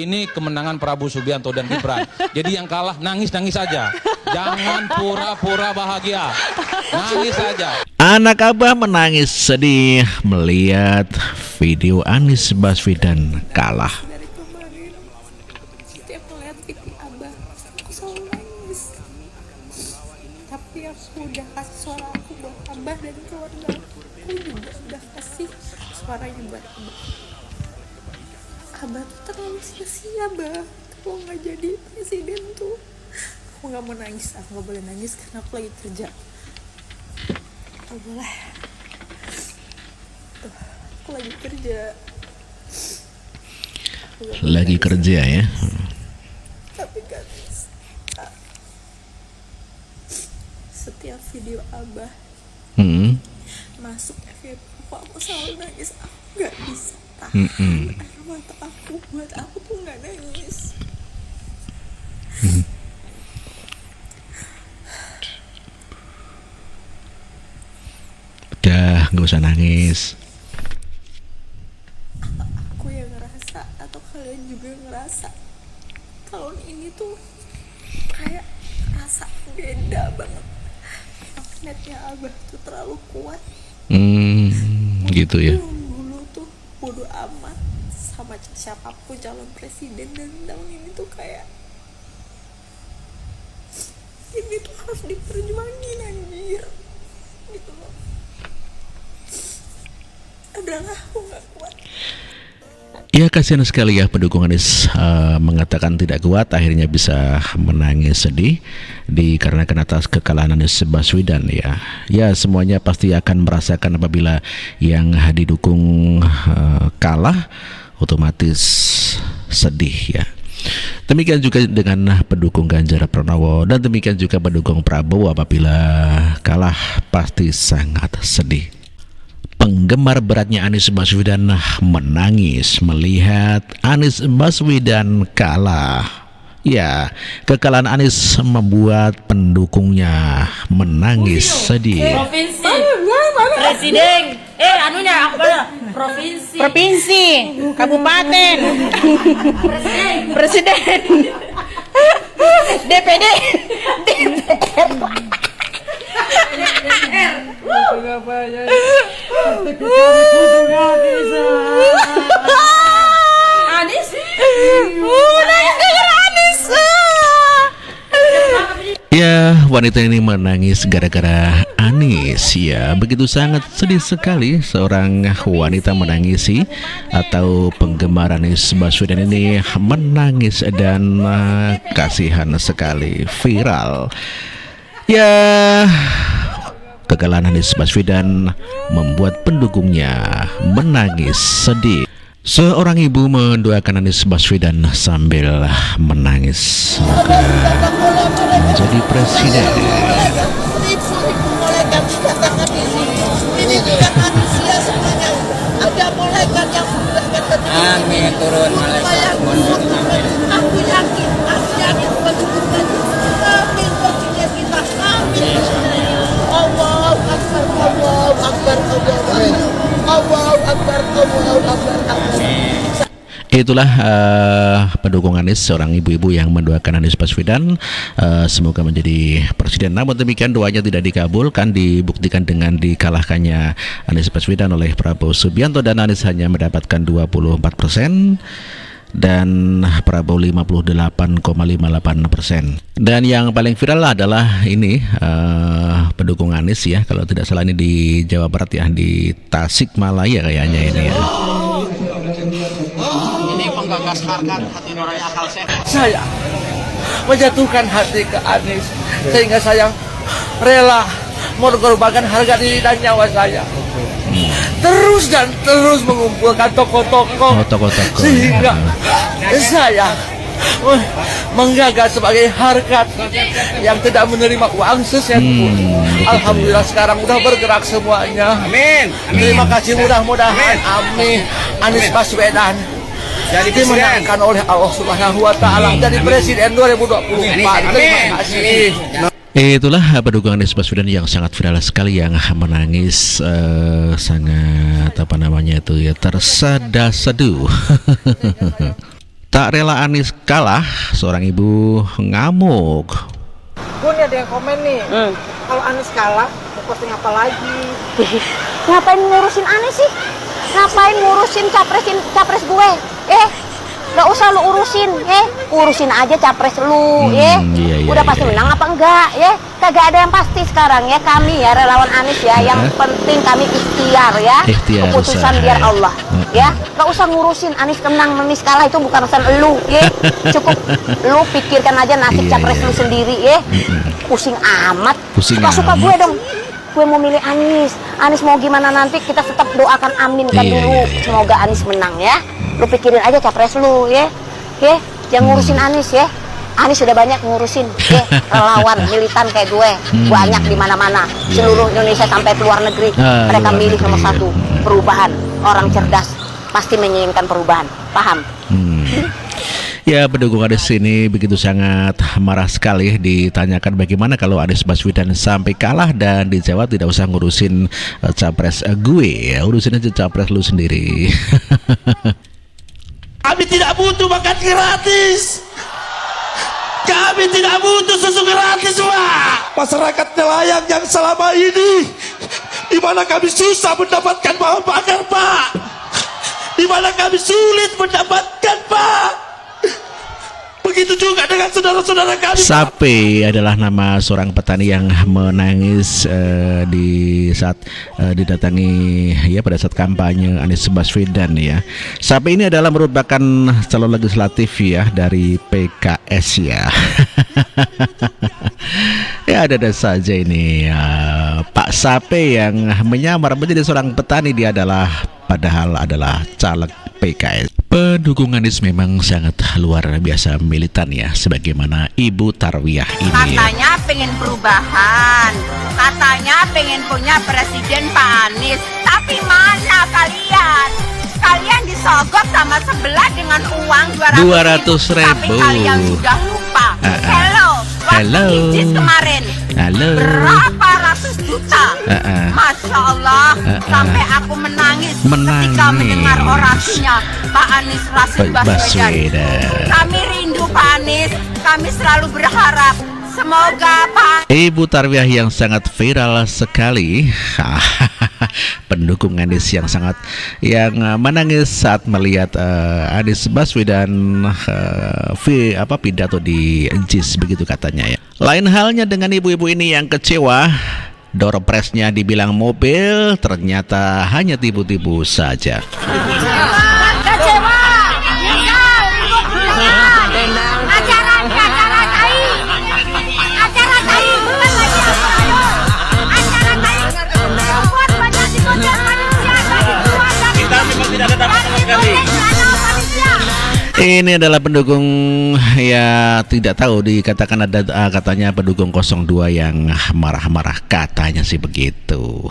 ini kemenangan Prabowo Subianto dan Gibran. Jadi yang kalah nangis-nangis saja. Jangan pura-pura bahagia. Nangis saja. Anak abah menangis sedih melihat video Anies Baswedan kalah. Dari kemarin setiap melihat video abah aku selalu nangis, tapi aku udah kasih suara aku buat abah dan keluarga aku juga udah kasih suaranya buat abah. Abah tuh terlalu sia-sia bah, kalau nggak jadi presiden tuh. Aku nggak mau nangis, aku nggak boleh nangis karena aku lagi kerja. Nggak boleh, aku lagi kerja. Lagi kerja ya. Tapi gak bisa. Setiap video abah masuk FYP aku selalu nangis. Aku gak bisa tahan air mata aku. Buat aku tuh gak nangis. Udah, nggak usah nangis. Aku yang ngerasa atau kalian juga ngerasa tahun ini tuh kayak rasa beda banget. Magnetnya abah tuh terlalu kuat. Gitu ya. Dulu tuh bodo amat sama siapapun calon presiden, dan tahun ini tuh kayak ini tuh harus diperjuangin anjir gitu loh. Adalah aku gak kuat. Ya kasihan sekali ya pendukung Anies mengatakan tidak kuat, akhirnya bisa menangis sedih dikarenakan atas kekalahan Anies Baswedan ya. Ya semuanya pasti akan merasakan apabila yang didukung kalah, otomatis sedih ya. Demikian juga dengan pendukung Ganjar Pranowo dan demikian juga pendukung Prabowo apabila kalah pasti sangat sedih. Penggemar beratnya Anies Baswedan menangis melihat Anies Baswedan kalah. Ya, kekalahan Anies membuat pendukungnya menangis sedih. Provinsi, presiden, anunya apa? Provinsi, kabupaten, presiden, DPD, Anies, Ya, wanita ini menangis gara-gara Anies ya. Begitu sangat sedih sekali seorang wanita menangisi atau penggemar Anies Baswedan ini menangis dan kasihan sekali, viral. Ya, kekalahan Anies Baswedan membuat pendukungnya menangis sedih. Seorang ibu mendoakan Anies Baswedan sambil menangis semoga menjadi presiden. Amin, turun malaikat. Aku yakin betul-betul. Amin, presiden kita. Amin. Allahu Akbar, Allahu Akbar, Allahu Akbar, Allahu Akbar. Itulah pendukung Anies, seorang ibu-ibu yang mendoakan Anies Baswedan semoga menjadi presiden. Namun demikian doanya tidak dikabulkan, dibuktikan dengan dikalahkannya Anies Baswedan oleh Prabowo Subianto dan Anies hanya mendapatkan 24% dan Prabowo 58,58%. Dan yang paling viral adalah ini pendukung Anies ya, kalau tidak salah ini di Jawa Barat ya, di Tasikmalaya kayaknya ini ya. Ini penggagas harkat hati nurani akal sehat. Saya menjatuhkan hati ke Anies sehingga saya rela mengorbankan harga diri dan nyawa saya. Terus dan terus mengumpulkan tokoh-tokoh sehingga saya menggagas sebagai harkat yang tidak menerima uang seset pun. Alhamdulillah sekarang udah bergerak semuanya. Amin. Terima kasih, mudah-mudahan amin Anies Baswedan Jadi presiden. dimenangkan oleh Allah Subhanahu wa taala jadi presiden 2024. Terima kasih. Itulah pendukung Anies Baswedan yang sangat viral sekali, yang menangis sangat apa namanya itu ya, tersada-seduh. Tak rela Anies kalah, seorang ibu ngamuk. Gue nih ada yang komen nih, kalau Anies kalah, mau posting apa lagi? Ngapain ngurusin Anies sih? Ngapain ngurusin capres gue? Gak usah lu urusin, urusin aja capres lu, Iya, udah pasti iya. menang apa enggak, kagak ada yang pasti sekarang ya, kami ya relawan Anies ya, yang penting kami ikhtiar ya, Ikhtiar keputusan usaha. biar Allah, ya, gak usah ngurusin Anies menang, Anies kalah, itu bukan urusan lu, cukup lu pikirkan aja nasib Iya, capres iya. lu sendiri, pusing amat, Pusing suka-suka amat. gue dong. Gue mau milih Anies mau gimana nanti kita tetap doakan aminkan Iya, dulu, iya, iya. semoga Anies menang ya. Lu pikirin aja capres lu jangan ngurusin Anies ya. Anies sudah banyak ngurusin relawan militan kayak gue banyak di mana-mana seluruh Indonesia sampai ke luar negeri mereka luar milih nomor negeri, 1 perubahan, orang cerdas pasti menginginkan perubahan, paham? Ya, pendukung Anies ini begitu sangat marah sekali ditanyakan bagaimana kalau Anies Baswedan sampai kalah dan dijawab tidak usah ngurusin capres gue ya, urusin aja capres lu sendiri. Kami tidak butuh makan gratis. Kami tidak butuh susu gratis, Pak. Masyarakat nelayan yang selama ini di mana kami susah mendapatkan bahan bakar, Pak. Di mana kami sulit mendapatkan, Pak. Begitu juga dengan saudara-saudara kami. Sape adalah nama seorang petani yang menangis di saat didatangi ya pada saat kampanye Anies Baswedan ya. Sape ini adalah merupakan calon legislatif ya dari PKS ya. Ya ada saja ini Pak Sape yang menyamar menjadi seorang petani, dia padahal adalah caleg PKS. Pendukung Anies memang sangat luar biasa militan ya, sebagaimana Ibu Tarwiyah ini. Katanya pengen perubahan, katanya pengen punya presiden Pak Anies. Tapi mana kalian? Kalian disogok sama sebelah dengan uang 200.000. Tapi kalian sudah lupa. Waktu Incis kemarin berapa ratus juta? Masya Allah, sampai aku menangis ketika mendengar orasinya Pak Anies Rashid Baswedan. Kami rindu Pak Anies, kami selalu berharap semoga Pak Ibu Tarwiyah yang sangat viral sekali. Pendukung Anies yang menangis saat melihat Anies Baswedan pidato di JIS begitu katanya ya. Lain halnya dengan ibu-ibu ini yang kecewa, door prize-nya dibilang mobil, ternyata hanya tipu-tipu saja. Kecewa, nyesal, acara tai, bukan lagi acara tai, buat banyak dikojar manusia, kita memang tidak ada sama sekali. Ini adalah pendukung ya tidak tahu, dikatakan ada katanya pendukung 02 yang marah-marah, katanya sih begitu.